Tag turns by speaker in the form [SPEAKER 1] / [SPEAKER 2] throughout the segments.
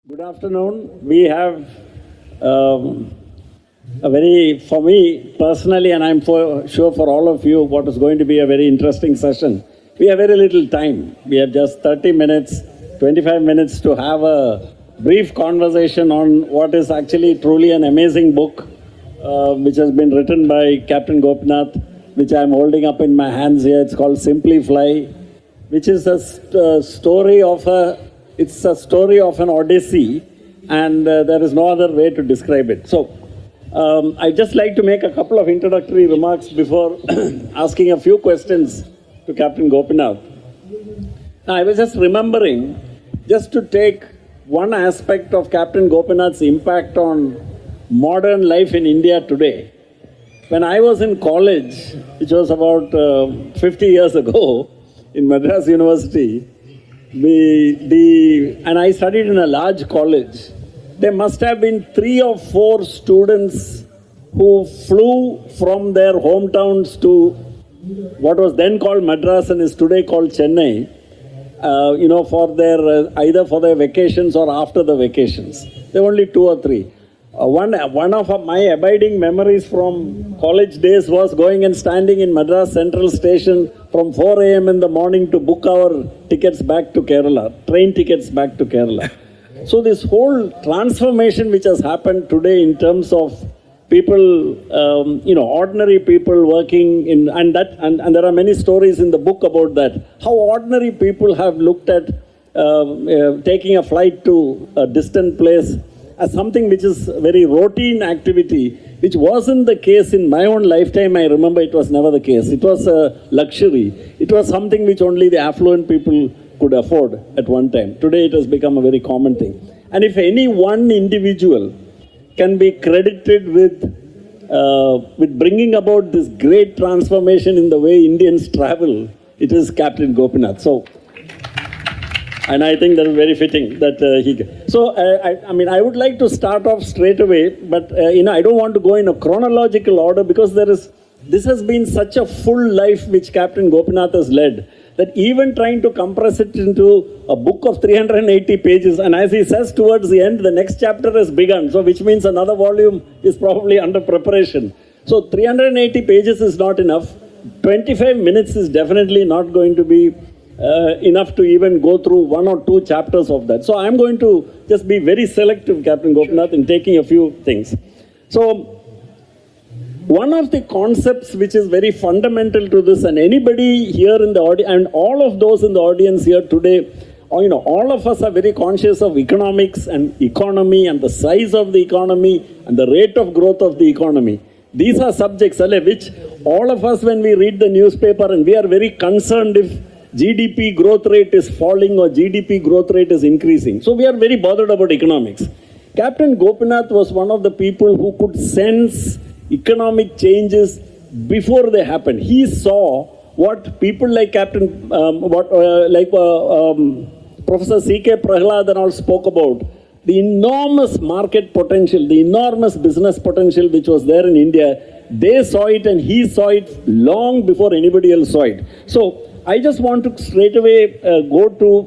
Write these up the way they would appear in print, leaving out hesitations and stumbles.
[SPEAKER 1] Good afternoon. We have for me personally, and I'm sure for all of you, what is going to be a very interesting session. We have very little time. We have just 30 minutes, 25 minutes to have a brief conversation on what is actually truly an amazing book, which has been written by Captain Gopinath, which I'm holding up in my hands here. It's called Simply Fly, which is a story of an odyssey, and there is no other way to describe it. So, I'd just like to make a couple of introductory remarks before asking a few questions to Captain Gopinath. Now, I was just remembering, just to take one aspect of Captain Gopinath's impact on modern life in India today. When I was in college, which was about 50 years ago, in Madras University, and I studied in a large college, there must have been 3 or 4 students who flew from their hometowns to what was then called Madras and is today called Chennai, for their either for their vacations or after the vacations. There were only 2 or 3. One of my abiding memories from college days was going and standing in Madras Central Station from 4 a.m. in the morning to book our tickets back to Kerala, train tickets back to Kerala. So this whole transformation which has happened today in terms of people, ordinary people working in, and there are many stories in the book about that, how ordinary people have looked at taking a flight to a distant place as something which is a very routine activity, which wasn't the case in my own lifetime. I remember it was never the case. It was a luxury. It was something which only the affluent people could afford at one time. Today it has become a very common thing. And if any one individual can be credited with bringing about this great transformation in the way Indians travel, it is Captain Gopinath. So, and I think that is very fitting that So, I would like to start off straight away, but I don't want to go in a chronological order because this has been such a full life which Captain Gopinath has led, that even trying to compress it into a book of 380 pages, and as he says towards the end, the next chapter has begun, so which means another volume is probably under preparation. So 380 pages is not enough. 25 minutes is definitely not going to be enough to even go through 1 or 2 chapters of that. So I'm going to just be very selective, Captain Gopinath, in taking a few things. So one of the concepts which is very fundamental to this, and anybody here in the audience, and all of those in the audience here today, all of us are very conscious of economics and economy and the size of the economy and the rate of growth of the economy. These are subjects which all of us, when we read the newspaper, and we are very concerned if GDP growth rate is falling or GDP growth rate is increasing. So we are very bothered about economics. Captain Gopinath was one of the people who could sense economic changes before they happened. He saw what people like Professor C.K. Prahlad and all spoke about, the enormous market potential, the enormous business potential which was there in India. They saw it and he saw it long before anybody else saw it. So I just want to straight away go to,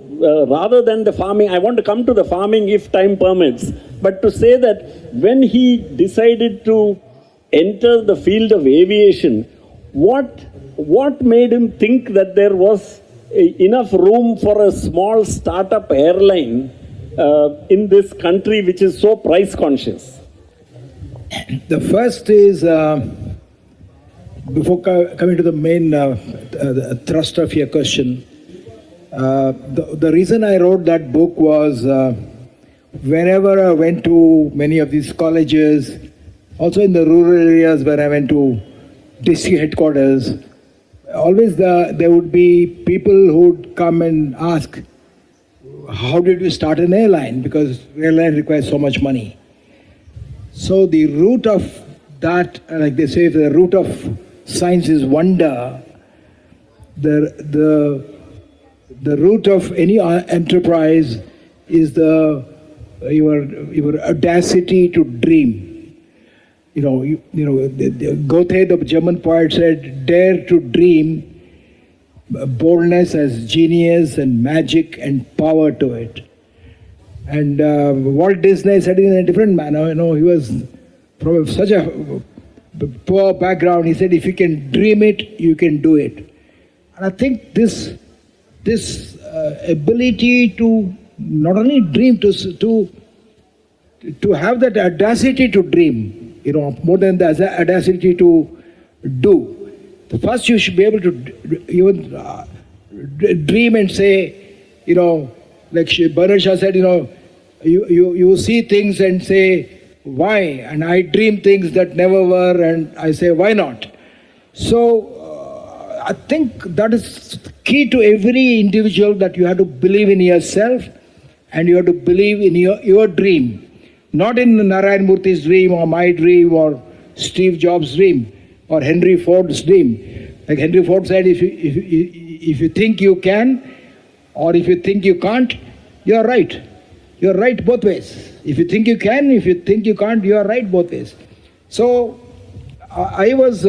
[SPEAKER 1] rather than the farming, I want to come to the farming if time permits, but to say that when he decided to enter the field of aviation, what made him think that there was enough room for a small startup airline in this country which is so price conscious?
[SPEAKER 2] The first is, before coming to the main thrust of your question, the reason I wrote that book was whenever I went to many of these colleges, also in the rural areas where I went to district headquarters, always there would be people who would come and ask, how did you start an airline? Because airline requires so much money. So the root of that, like they say, the root of science is wonder. The root of any enterprise is your audacity to dream. Goethe, the German poet, said, "Dare to dream. Boldness has genius and magic and power to it." And Walt Disney said it in a different manner. You know, he was from such a poor background. He said, if you can dream it, you can do it. And I think this ability to not only dream, to have that audacity to dream, you know, more than the audacity to do. The first you should be able to even dream and say, you know, like Bernard Shaw said, you know, you see things and say, why? And I dream things that never were, and I say, why not? So I think that is key to every individual, that you have to believe in yourself and you have to believe in your dream. Not in Narayan Murthy's dream or my dream or Steve Jobs' dream or Henry Ford's dream. Like Henry Ford said, if you think you can or if you think you can't, you're right. You're right both ways. If you think you can, if you think you can't, you're right both ways. So I was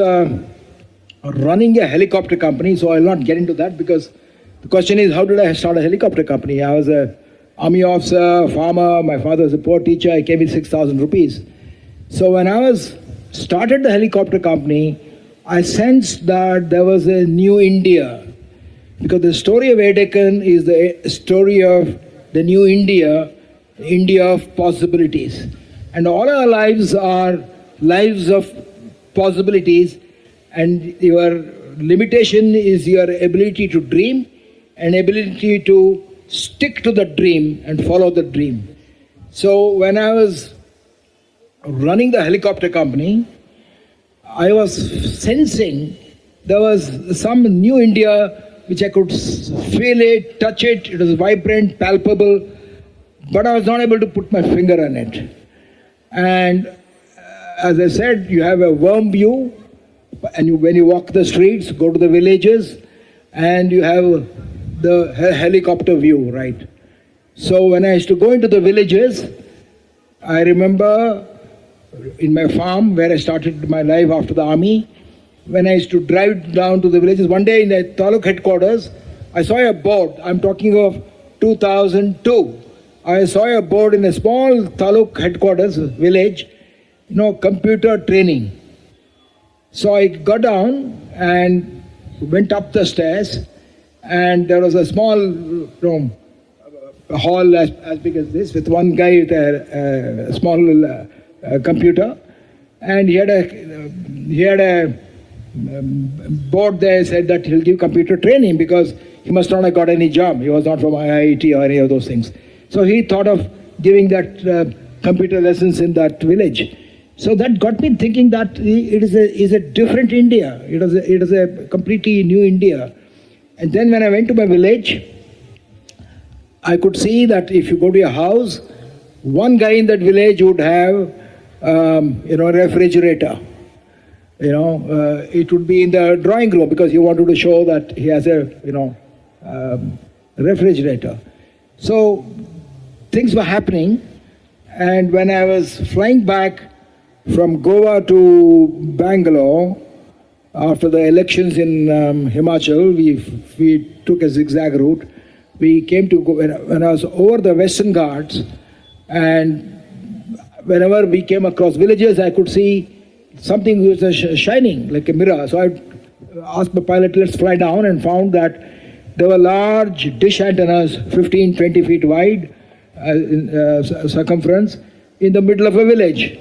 [SPEAKER 2] running a helicopter company, so I'll not get into that, because the question is, how did I start a helicopter company? I was an army officer, farmer, my father was a poor teacher, I came with 6,000 rupees. So when I started the helicopter company, I sensed that there was a new India, because the story of Air Deccan is the story of the new India, India of possibilities. And all our lives are lives of possibilities, and your limitation is your ability to dream and ability to stick to the dream and follow the dream. So when I was running the helicopter company, I was sensing there was some new India which I could feel it, touch it, it was vibrant, palpable, but I was not able to put my finger on it. And as I said, you have a worm view, and when you walk the streets, go to the villages, and you have the helicopter view, right? So when I used to go into the villages, I remember in my farm where I started my life after the army, when I used to drive down to the villages, one day in the taluk headquarters, I saw a board. I'm talking of 2002. I saw a board in a small taluk headquarters village, you know, computer training. So I got down and went up the stairs, and there was a small room, a hall as big as this, with one guy with a small computer, and he had a board there, said that he'll give computer training because he must not have got any job. He was not from IIT or any of those things. So he thought of giving that computer lessons in that village. So that got me thinking that it is a different India. It is a completely new India. And then when I went to my village, I could see that if you go to a house, one guy in that village would have a refrigerator. It would be in the drawing room because he wanted to show that he has a refrigerator. So things were happening, and when I was flying back from Goa to Bangalore after the elections in Himachal, we took a zigzag route. We came to when I was over the Western Ghats, and whenever we came across villages, I could see something which was shining like a mirror. So I asked the pilot, let's fly down, and found that there were large dish antennas, 15, 20 feet wide in circumference, in the middle of a village,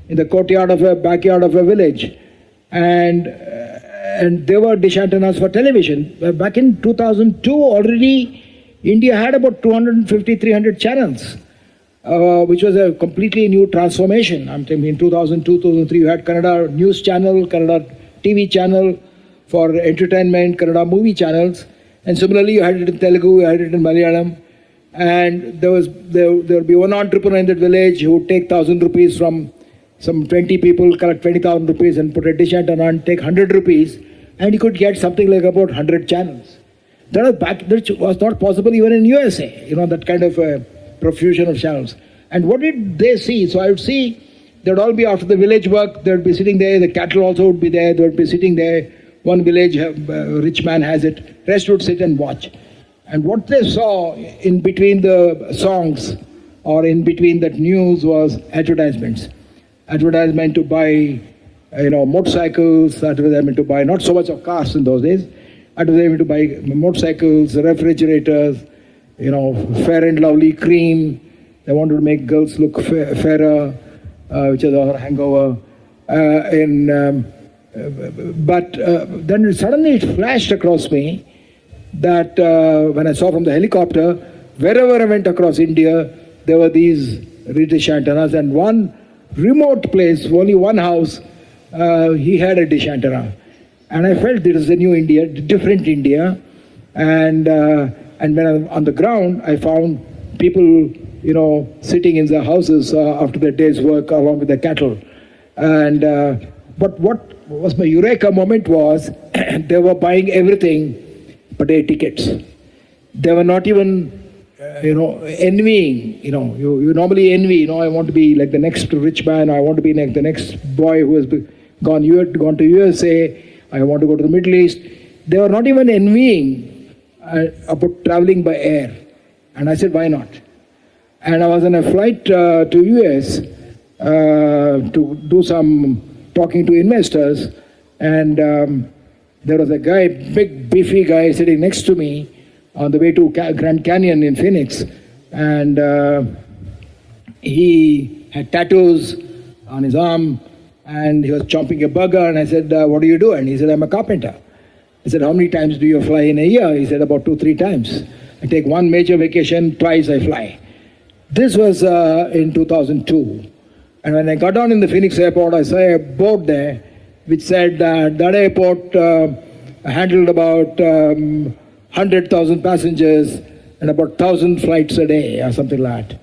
[SPEAKER 2] in the courtyard of a backyard of a village. And there were dish antennas for television. Back in 2002, already India had about 250, 300 channels. Which was a completely new transformation. I'm telling you, in 2002, 2003, you had Kannada news channel, Kannada TV channel for entertainment, Kannada movie channels, and similarly you had it in Telugu, you had it in Malayalam, and there would be one entrepreneur in that village who would take 1,000 rupees from some 20 people, collect 20,000 rupees and put a dish antenna and take 100 rupees, and he could get something like about 100 channels. That was not possible even in USA, that kind of profusion of channels. And what did they see? So I would see they'd all be after the village work, they'd be sitting there, the cattle also would be there, they would be sitting there. One village, rich man has it, rest would sit and watch. And what they saw in between the songs or in between that news was advertisements. Advertisement to buy, motorcycles, advertisement to buy not so much of cars in those days, advertisement to buy motorcycles, refrigerators, Fair and Lovely cream. They wanted to make girls look fairer, which is our hangover. But then suddenly it flashed across me that when I saw from the helicopter, wherever I went across India, there were these dish antennas, and one remote place, only one house, he had a dish antenna. And I felt this is a new India, different India. And when I'm on the ground, I found people, sitting in their houses after their day's work along with their cattle. And but what was my eureka moment was they were buying everything but air tickets. They were not even, envying. You normally envy. I want to be like the next rich man. I want to be like the next boy who has gone to USA. I want to go to the Middle East. They were not even envying about traveling by air. And I said, why not? And I was on a flight to US to do some talking to investors, and there was a guy, big beefy guy sitting next to me on the way to Grand Canyon in Phoenix, and he had tattoos on his arm, and he was chomping a burger, and I said, what do you do? And he said, I'm a carpenter. I said, how many times do you fly in a year? He said, about 2-3 times. I take one major vacation, twice I fly. This was in 2002. And when I got down in the Phoenix airport, I saw a board there which said that airport handled about 100,000 passengers and about 1,000 flights a day or something like that.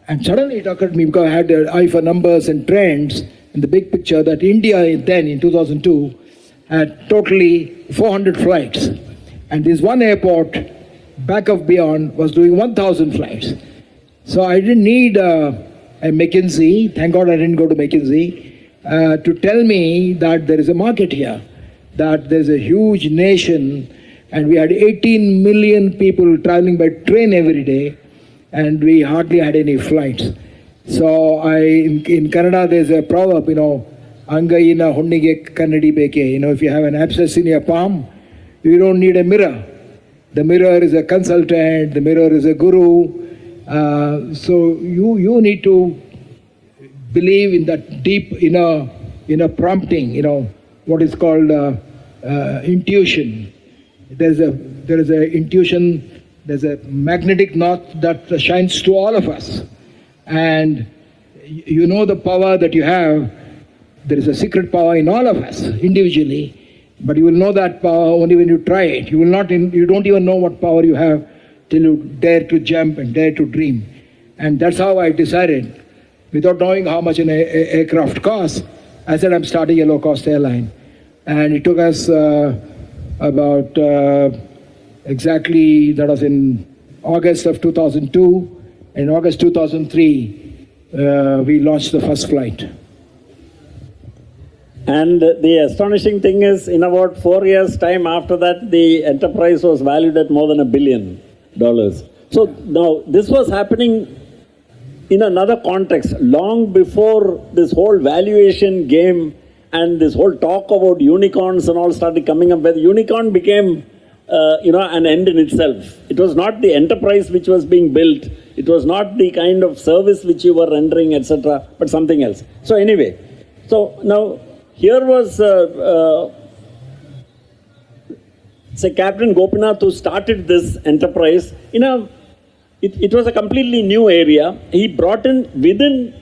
[SPEAKER 2] And suddenly it occurred to me, because I had an eye for numbers and trends in the big picture, that India then in 2002 had totally 400 flights. And this one airport, back of beyond, was doing 1,000 flights. So I didn't need a McKinsey, thank God I didn't go to McKinsey, to tell me that there is a market here, that there's a huge nation, and we had 18 million people traveling by train every day, and we hardly had any flights. So in Kannada there's a proverb, Angayina Hunnige Kannadi Beke, if you have an abscess in your palm, you don't need a mirror. The mirror is a consultant, the mirror is a guru. So you need to believe in that deep inner prompting, what is called intuition. There's a intuition, there's a magnetic north that shines to all of us. And the power that you have. There is a secret power in all of us individually, but you will know that power only when you try it. You don't even know what power you have till you dare to jump and dare to dream. And that's how I decided, without knowing how much an aircraft costs, I said I'm starting a low-cost airline. And it took us about exactly, that was in August of 2002. In August 2003, we launched the first flight.
[SPEAKER 1] And the astonishing thing is, in about 4 years' time after that, the enterprise was valued at more than $1 billion. So now this was happening in another context, long before this whole valuation game and this whole talk about unicorns and all started coming up, where the unicorn became an end in itself. It was not the enterprise which was being built, it was not the kind of service which you were rendering, etc., but something else. So anyway, so now here was say Captain Gopinath, who started this enterprise it was a completely new area. He brought in within,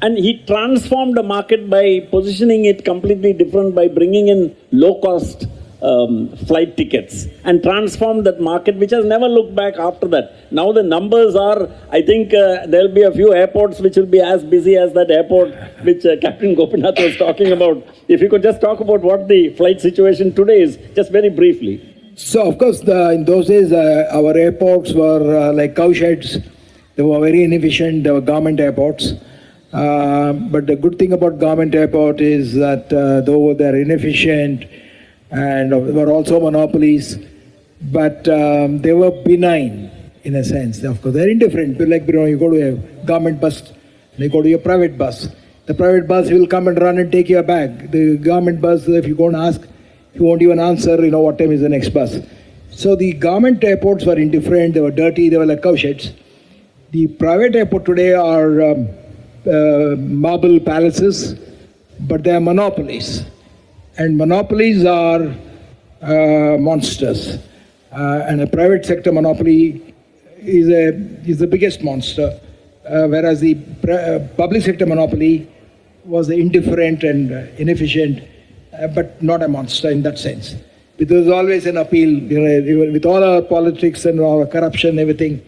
[SPEAKER 1] and he transformed the market by positioning it completely different, by bringing in low-cost flight tickets, and transformed that market, which has never looked back after that. Now the numbers are, I think there'll be a few airports which will be as busy as that airport which Captain Gopinath was talking about. If you could just talk about what the flight situation today is, just very briefly.
[SPEAKER 2] So, of course, in those days, our airports were like cow sheds. They were very inefficient. They were government airports. But the good thing about government airport is that though they're inefficient and were also monopolies, but they were benign. in a sense. Of course, they're indifferent. But like, you go to a government bus, you go to a private bus. The private bus will come and run and take your bag. The government bus, if you go and ask, he won't even answer, what time is the next bus. So the government airports were indifferent, they were dirty, they were like cow sheds. The private airport today are marble palaces, but they are monopolies. And monopolies are monsters. And a private sector monopoly is the biggest monster, whereas the public sector monopoly was indifferent and inefficient, but not a monster in that sense. There was always an appeal, with all our politics and our corruption and everything,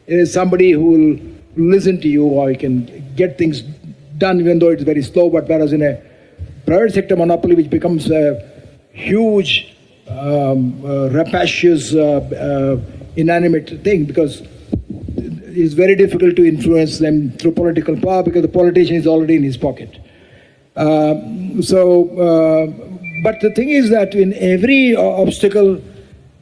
[SPEAKER 2] there is somebody who will listen to you, or you can get things done even though it's very slow. But whereas in a private sector monopoly, which becomes a huge, rapacious, inanimate thing, because it's very difficult to influence them through political power, because the politician is already in his pocket. But the thing is that in every obstacle,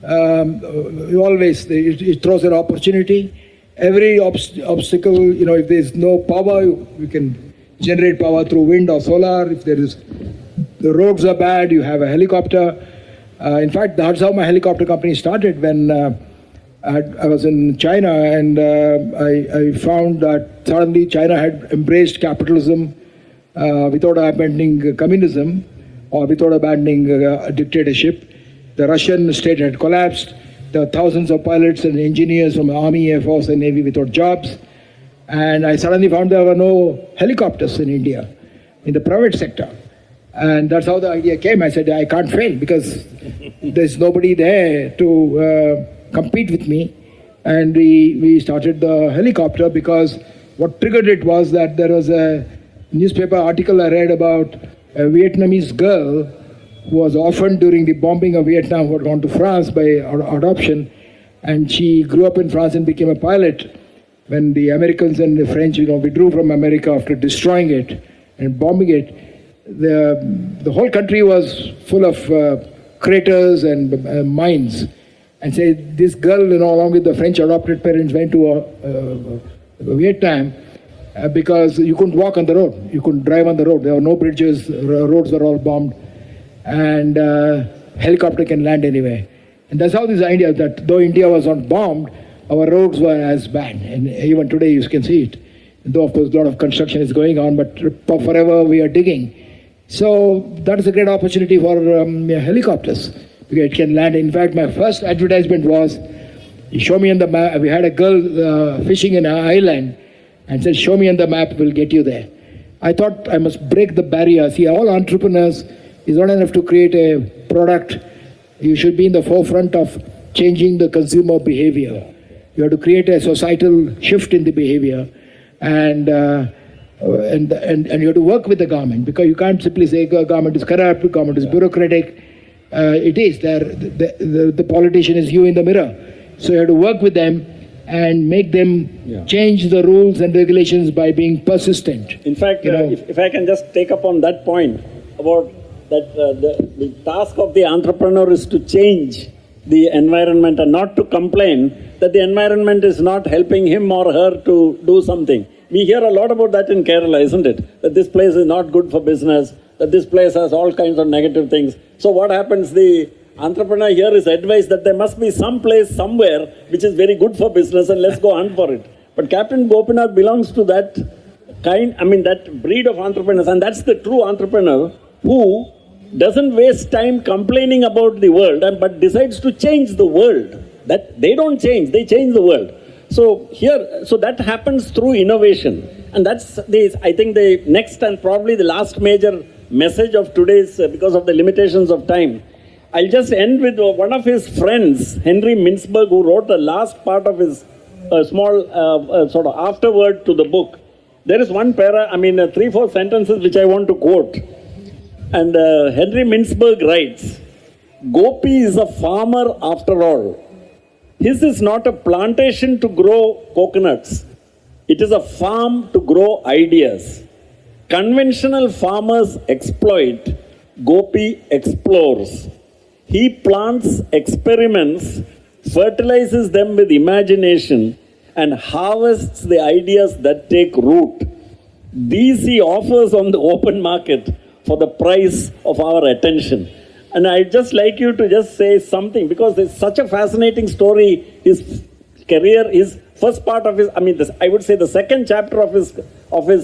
[SPEAKER 2] it throws an opportunity. Every obstacle, if there's no power, you can generate power through wind or solar. If the roads are bad, you have a helicopter. In fact, that's how my helicopter company started. When I was in China, and I found that suddenly China had embraced capitalism without abandoning communism, or without abandoning dictatorship. The Russian state had collapsed. There were thousands of pilots and engineers from the Army, Air Force, and Navy without jobs. And I suddenly found there were no helicopters in India, in the private sector. And that's how the idea came. I said, I can't fail, because there's nobody there to compete with me. And we started the helicopter, because what triggered it was that there was a newspaper article I read about a Vietnamese girl who was orphaned during the bombing of Vietnam, who had gone to France by adoption, and she grew up in France and became a pilot when the Americans and the French, withdrew from America after destroying it and bombing it. The whole country was full of craters and mines. And say this girl, along with the French adopted parents, went to Vietnam. Because you couldn't walk on the road, you couldn't drive on the road. There were no bridges, roads were all bombed, and helicopter can land anywhere. And that's how this idea that though India was not bombed, our roads were as bad. And even today you can see it. Though of course a lot of construction is going on, but forever we are digging. So that is a great opportunity for helicopters, because it can land. In fact, my first advertisement was, you show me on the map. We had a girl fishing in an island, and said, show me on the map, we'll get you there. I thought I must break the barrier. See, all entrepreneurs, is not enough to create a product. You should be in the forefront of changing the consumer behavior. You have to create a societal shift in the behavior. And you have to work with the government, because you can't simply say government is corrupt, government is bureaucratic. It is. The politician is you in the mirror. So you have to work with them and make them change the rules and regulations by being persistent.
[SPEAKER 1] In fact, if I can just take up on that point about that the task of the entrepreneur is to change the environment and not to complain that the environment is not helping him or her to do something. We hear a lot about that in Kerala, isn't it? That this place is not good for business, that this place has all kinds of negative things. So what happens? The entrepreneur here is advised that there must be some place somewhere which is very good for business, and let's go hunt for it. But Captain Gopinath belongs to that that breed of entrepreneurs, and that's the true entrepreneur who doesn't waste time complaining about the world, but decides to change the world. That they don't change, they change the world. So that happens through innovation, and that's I think the next and probably the last major message of today's, because of the limitations of time. I'll just end with one of his friends, Henry Mintzberg, who wrote the last part of his small sort of afterword to the book. There is one 3-4 sentences which I want to quote. And Henry Mintzberg writes, Gopi is a farmer after all. His is not a plantation to grow coconuts. It is a farm to grow ideas. Conventional farmers exploit. Gopi explores. He plants, experiments, fertilizes them with imagination, and harvests the ideas that take root. These he offers on the open market for the price of our attention. And I'd just like you to just say something, because it's such a fascinating story. His career, his first part of his, I would say the second chapter of his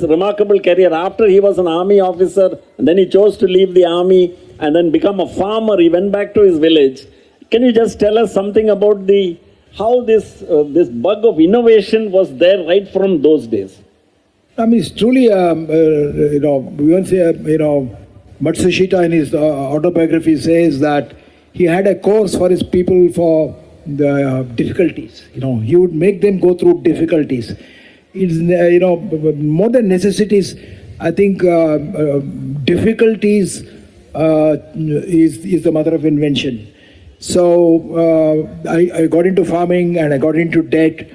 [SPEAKER 1] remarkable career, after he was an army officer, and then he chose to leave the army and then become a farmer. He went back to his village. Can you just tell us something about how this bug of innovation was there right from those days?
[SPEAKER 2] It's truly, we won't say, Matsushita in his autobiography says that he had a course for his people for the difficulties. He would make them go through difficulties. It's, more than necessities, I think difficulties is the mother of invention. So I got into farming and I got into debt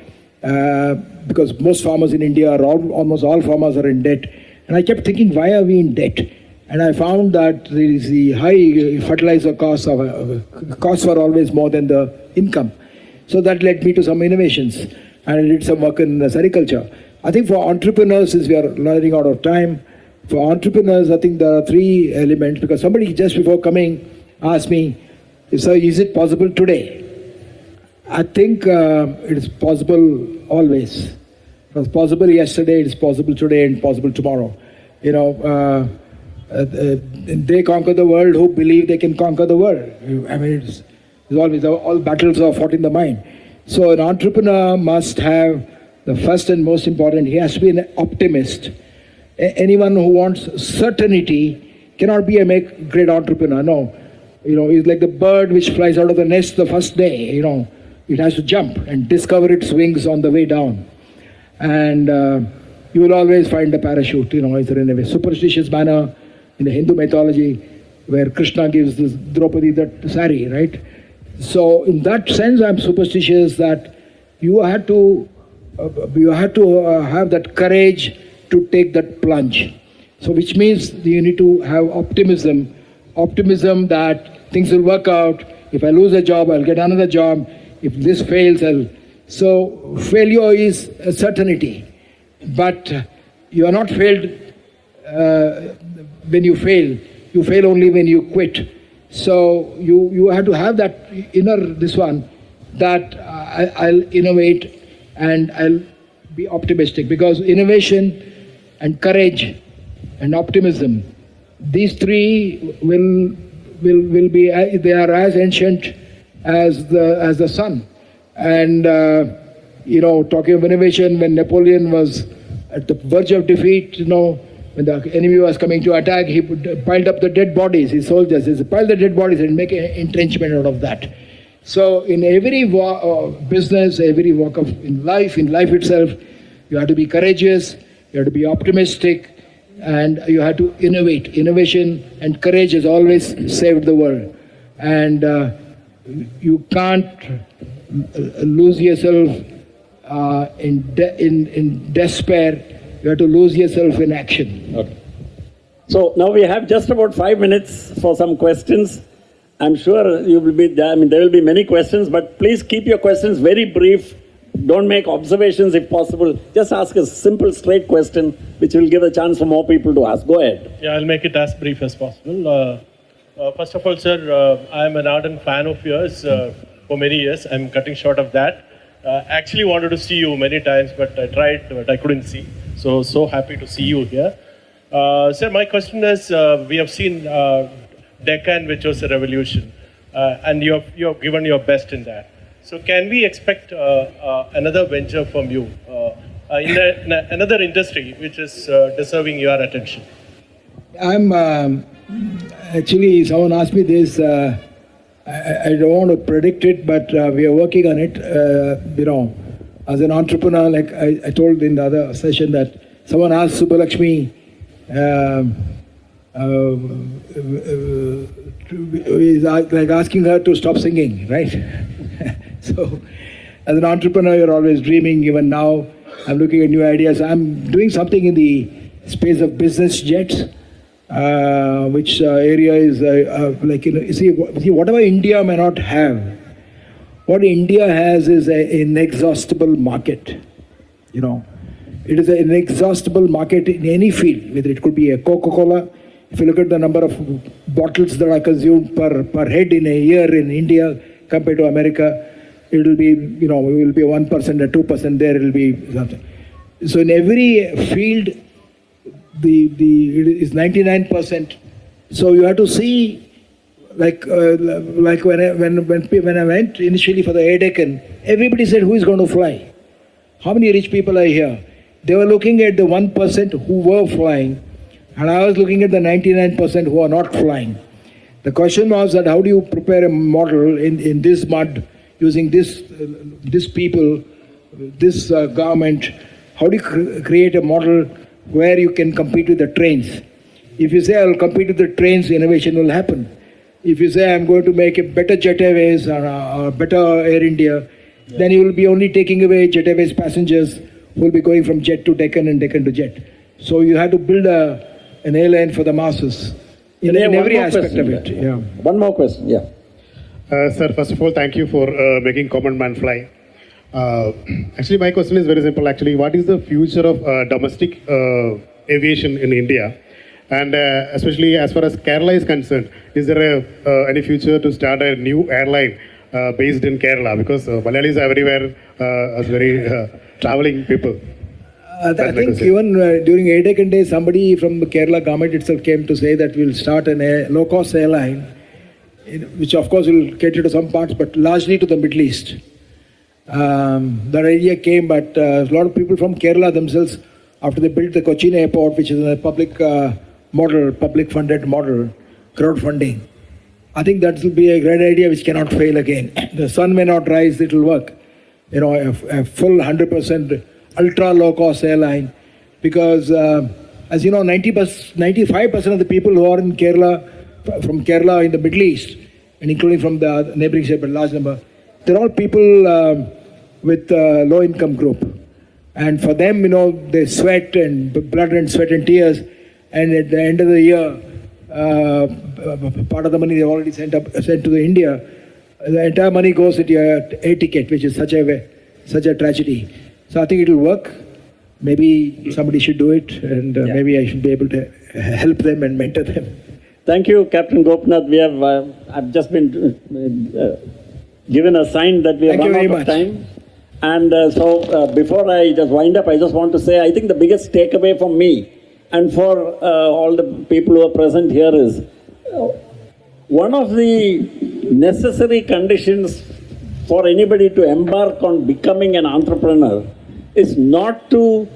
[SPEAKER 2] because most farmers in India, almost all farmers are in debt. And I kept thinking, why are we in debt? And I found that there is the high fertilizer costs were always more than the income. So that led me to some innovations. And I did some work in sericulture. I think for entrepreneurs, since we are running out of time, for entrepreneurs, I think there are three elements. Because somebody just before coming asked me, so is it possible today? I think it is possible always. It was possible yesterday, it is possible today, and possible tomorrow. They conquer the world who believe they can conquer the world. It's always, all battles are fought in the mind. So an entrepreneur must have the first and most important, he has to be an optimist. Anyone who wants certainty cannot be a great entrepreneur. No. It's like the bird which flies out of the nest the first day. It has to jump and discover its wings on the way down. And you will always find a parachute, it's in a superstitious manner in the Hindu mythology where Krishna gives this Draupadi that sari, right? So in that sense, I'm superstitious that you have to have that courage to take that plunge. So which means you need to have optimism that things will work out. If I lose a job, I'll get another job. If this fails, So failure is a certainty. But you are not failed when you fail. You fail only when you quit. So you have to have that inner, that I'll innovate and I'll be optimistic. Because innovation and courage and optimism, these three will be, they are as ancient as the sun. And talking of innovation, when Napoleon was at the verge of defeat, when the enemy was coming to attack, he piled up the dead bodies, his soldiers. He pile the dead bodies and make an entrenchment out of that. So in every business, every walk of in life itself, you have to be courageous, you have to be optimistic, and you have to innovate. Innovation and courage has always saved the world. And you can't lose yourself in despair. You have to lose yourself in action.
[SPEAKER 1] Okay. So now we have just about 5 minutes for some questions. I'm sure you will be there. There will be many questions, but please keep your questions very brief. Don't make observations if possible. Just ask a simple, straight question, which will give a chance for more people to ask. Go ahead.
[SPEAKER 3] Yeah, I'll make it as brief as possible. First of all, sir, I'm an ardent fan of yours for many years. I'm cutting short of that. Actually wanted to see you many times, but I tried, but I couldn't see. So happy to see you here. Sir, my question is, we have seen Deccan, which was a revolution, and you have given your best in that. So can we expect another venture from you in another industry which is deserving your attention?
[SPEAKER 2] I'm actually, someone asked me this. I don't want to predict it, but we are working on it. As an entrepreneur, like I told in the other session, that someone asked Subbalakshmi, is like asking her to stop singing, right? So, as an entrepreneur, you're always dreaming. Even now, I'm looking at new ideas. I'm doing something in the space of business jets, which area is see, whatever India may not have, what India has is an inexhaustible market. You know, it is an inexhaustible market in any field, whether it could be a Coca-Cola. If you look at the number of bottles that are consumed per head in a year in India compared to America, it will be, you know, it will be 1% or 2% there, it will be something. So in every field, it is 99%. So you have to see, like when I went initially for the Deccan, everybody said, who is going to fly? How many rich people are here? They were looking at the 1% who were flying, and I was looking at the 99% who are not flying. The question was that how do you prepare a model in this mud, using this people, this government, how do you create a model where you can compete with the trains? If you say, I will compete with the trains, innovation will happen. If you say, I'm going to make a better Jet Airways or better Air India, then you will be only taking away Jet Airways passengers who will be going from Jet to Deccan and Deccan to Jet. So you have to build an airline for the masses in every aspect of it. Yeah.
[SPEAKER 1] One more question, yeah.
[SPEAKER 4] Sir, first of all, thank you for making Common Man fly. Actually, my question is very simple. Actually, what is the future of domestic aviation in India? And especially as far as Kerala is concerned, is there any future to start a new airline based in Kerala? Because Malayalis are everywhere as very traveling people.
[SPEAKER 2] I think even during Deccan Day, somebody from the Kerala government itself came to say that we'll start a low-cost airline, which of course will cater to some parts, but largely to the Middle East. That idea came, but a lot of people from Kerala themselves, after they built the Cochin airport, which is a public model, public-funded model, crowdfunding, I think that will be a great idea which cannot fail again. The sun may not rise, it will work. You know, a full 100% ultra low-cost airline, because as you know, 95% of the people who are in Kerala, from Kerala in the Middle East, and including from the neighboring state, but large number, they're all people with low-income group. And for them, you know, they sweat and blood and sweat and tears, and at the end of the year, part of the money they already sent to India, the entire money goes into your air ticket, which is such a tragedy. So I think it will work. Maybe somebody should do it, and maybe I should be able to help them and mentor them.
[SPEAKER 1] Thank you, Captain Gopinath. We have, I've just been given a sign that we have run out of time. And so before I just wind up, I just want to say, I think the biggest takeaway for me and for all the people who are present here is, one of the necessary conditions for anybody to embark on becoming an entrepreneur is not to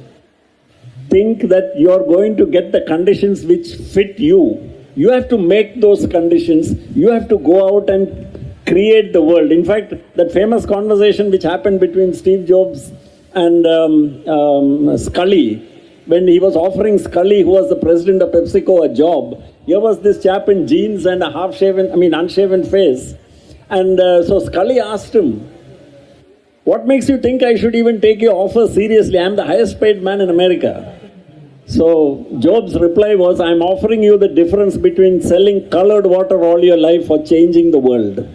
[SPEAKER 1] think that you're going to get the conditions which fit you. You have to make those conditions. You have to go out and create the world. In fact, that famous conversation which happened between Steve Jobs and Scully, when he was offering Scully, who was the president of PepsiCo, a job, here was this chap in jeans and a unshaven face. And so Scully asked him, what makes you think I should even take your offer seriously? I'm the highest paid man in America. So Job's reply was, I'm offering you the difference between selling colored water all your life or changing the world.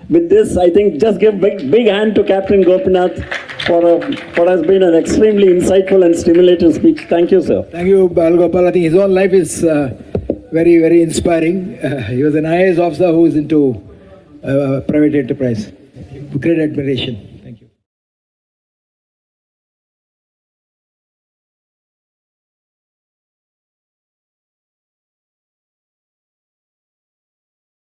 [SPEAKER 1] With this, I think just give big hand to Captain Gopinath for what has been an extremely insightful and stimulating speech. Thank you, sir.
[SPEAKER 2] Thank you, Balagopal. I think his own life is very, very inspiring. He was an IAS officer who is into private enterprise. Great admiration.